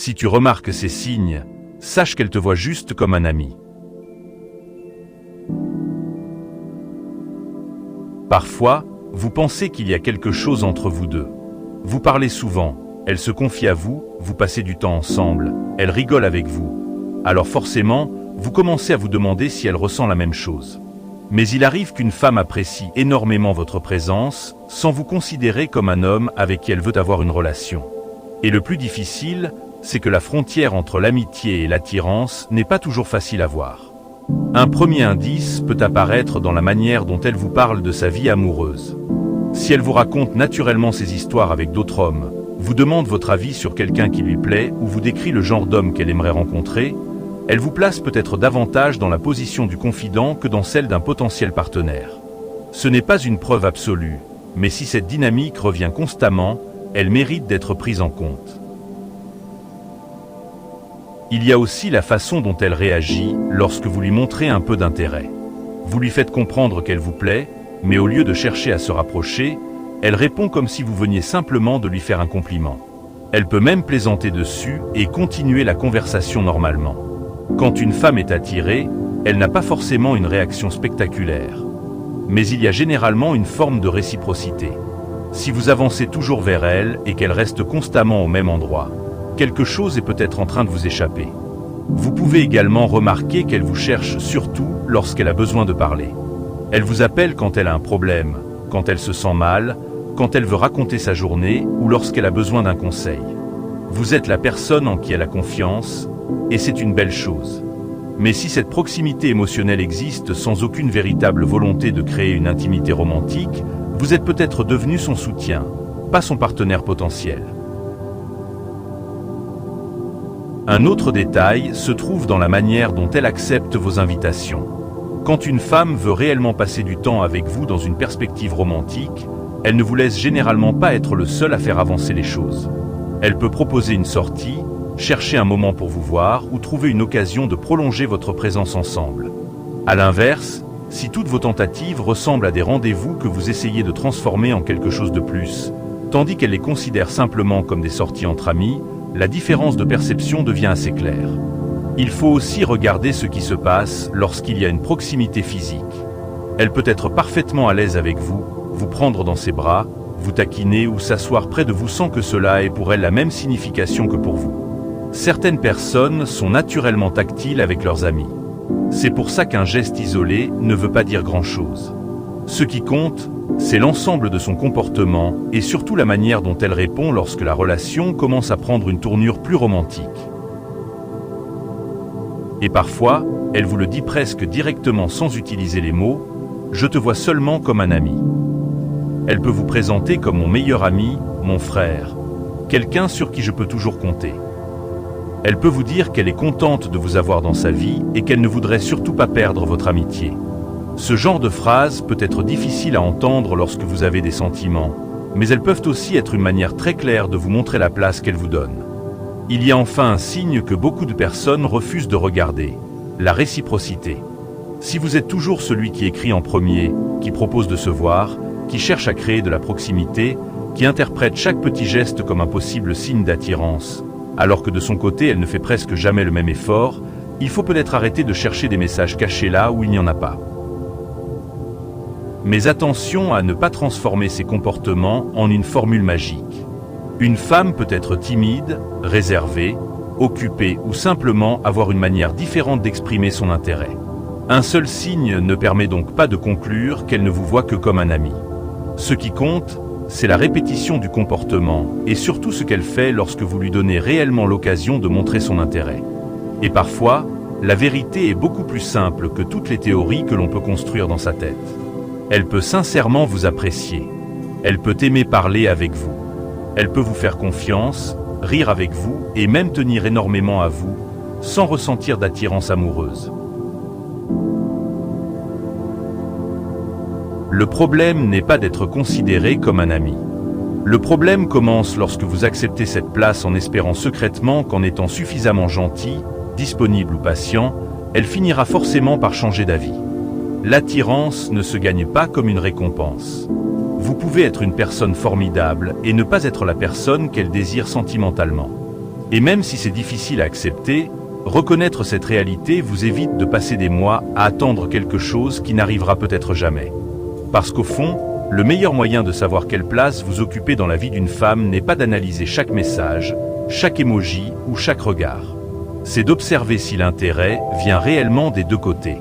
Si tu remarques ces signes, sache qu'elle te voit juste comme un ami. Parfois, vous pensez qu'il y a quelque chose entre vous deux. Vous parlez souvent, elle se confie à vous, vous passez du temps ensemble, elle rigole avec vous. Alors forcément, vous commencez à vous demander si elle ressent la même chose. Mais il arrive qu'une femme apprécie énormément votre présence, sans vous considérer comme un homme avec qui elle veut avoir une relation. Et le plus difficile, c'est que la frontière entre l'amitié et l'attirance n'est pas toujours facile à voir. Un premier indice peut apparaître dans la manière dont elle vous parle de sa vie amoureuse. Si elle vous raconte naturellement ses histoires avec d'autres hommes, vous demande votre avis sur quelqu'un qui lui plaît ou vous décrit le genre d'homme qu'elle aimerait rencontrer, elle vous place peut-être davantage dans la position du confident que dans celle d'un potentiel partenaire. Ce n'est pas une preuve absolue, mais si cette dynamique revient constamment, elle mérite d'être prise en compte. Il y a aussi la façon dont elle réagit lorsque vous lui montrez un peu d'intérêt. Vous lui faites comprendre qu'elle vous plaît, mais au lieu de chercher à se rapprocher, elle répond comme si vous veniez simplement de lui faire un compliment. Elle peut même plaisanter dessus et continuer la conversation normalement. Quand une femme est attirée, elle n'a pas forcément une réaction spectaculaire. Mais il y a généralement une forme de réciprocité. Si vous avancez toujours vers elle et qu'elle reste constamment au même endroit, quelque chose est peut-être en train de vous échapper. Vous pouvez également remarquer qu'elle vous cherche surtout lorsqu'elle a besoin de parler. Elle vous appelle quand elle a un problème, quand elle se sent mal, quand elle veut raconter sa journée ou lorsqu'elle a besoin d'un conseil. Vous êtes la personne en qui elle a confiance, et c'est une belle chose. Mais si cette proximité émotionnelle existe sans aucune véritable volonté de créer une intimité romantique, vous êtes peut-être devenu son soutien, pas son partenaire potentiel. Un autre détail se trouve dans la manière dont elle accepte vos invitations. Quand une femme veut réellement passer du temps avec vous dans une perspective romantique, elle ne vous laisse généralement pas être le seul à faire avancer les choses. Elle peut proposer une sortie, chercher un moment pour vous voir ou trouver une occasion de prolonger votre présence ensemble. À l'inverse, si toutes vos tentatives ressemblent à des rendez-vous que vous essayez de transformer en quelque chose de plus, tandis qu'elle les considère simplement comme des sorties entre amis, la différence de perception devient assez claire. Il faut aussi regarder ce qui se passe lorsqu'il y a une proximité physique. Elle peut être parfaitement à l'aise avec vous, vous prendre dans ses bras, vous taquiner ou s'asseoir près de vous sans que cela ait pour elle la même signification que pour vous. Certaines personnes sont naturellement tactiles avec leurs amis. C'est pour ça qu'un geste isolé ne veut pas dire grand-chose. Ce qui compte, c'est l'ensemble de son comportement et surtout la manière dont elle répond lorsque la relation commence à prendre une tournure plus romantique. Et parfois, elle vous le dit presque directement sans utiliser les mots « Je te vois seulement comme un ami ». Elle peut vous présenter comme mon meilleur ami, mon frère, quelqu'un sur qui je peux toujours compter. Elle peut vous dire qu'elle est contente de vous avoir dans sa vie et qu'elle ne voudrait surtout pas perdre votre amitié. Ce genre de phrase peut être difficile à entendre lorsque vous avez des sentiments, mais elles peuvent aussi être une manière très claire de vous montrer la place qu'elle vous donne. Il y a enfin un signe que beaucoup de personnes refusent de regarder, la réciprocité. Si vous êtes toujours celui qui écrit en premier, qui propose de se voir, qui cherche à créer de la proximité, qui interprète chaque petit geste comme un possible signe d'attirance, alors que de son côté elle ne fait presque jamais le même effort, il faut peut-être arrêter de chercher des messages cachés là où il n'y en a pas. Mais attention à ne pas transformer ces comportements en une formule magique. Une femme peut être timide, réservée, occupée ou simplement avoir une manière différente d'exprimer son intérêt. Un seul signe ne permet donc pas de conclure qu'elle ne vous voit que comme un ami. Ce qui compte, c'est la répétition du comportement et surtout ce qu'elle fait lorsque vous lui donnez réellement l'occasion de montrer son intérêt. Et parfois, la vérité est beaucoup plus simple que toutes les théories que l'on peut construire dans sa tête. Elle peut sincèrement vous apprécier. Elle peut aimer parler avec vous. Elle peut vous faire confiance, rire avec vous et même tenir énormément à vous, sans ressentir d'attirance amoureuse. Le problème n'est pas d'être considéré comme un ami. Le problème commence lorsque vous acceptez cette place en espérant secrètement qu'en étant suffisamment gentil, disponible ou patient, elle finira forcément par changer d'avis. L'attirance ne se gagne pas comme une récompense. Vous pouvez être une personne formidable et ne pas être la personne qu'elle désire sentimentalement. Et même si c'est difficile à accepter, reconnaître cette réalité vous évite de passer des mois à attendre quelque chose qui n'arrivera peut-être jamais. Parce qu'au fond, le meilleur moyen de savoir quelle place vous occupez dans la vie d'une femme n'est pas d'analyser chaque message, chaque emoji ou chaque regard. C'est d'observer si l'intérêt vient réellement des deux côtés.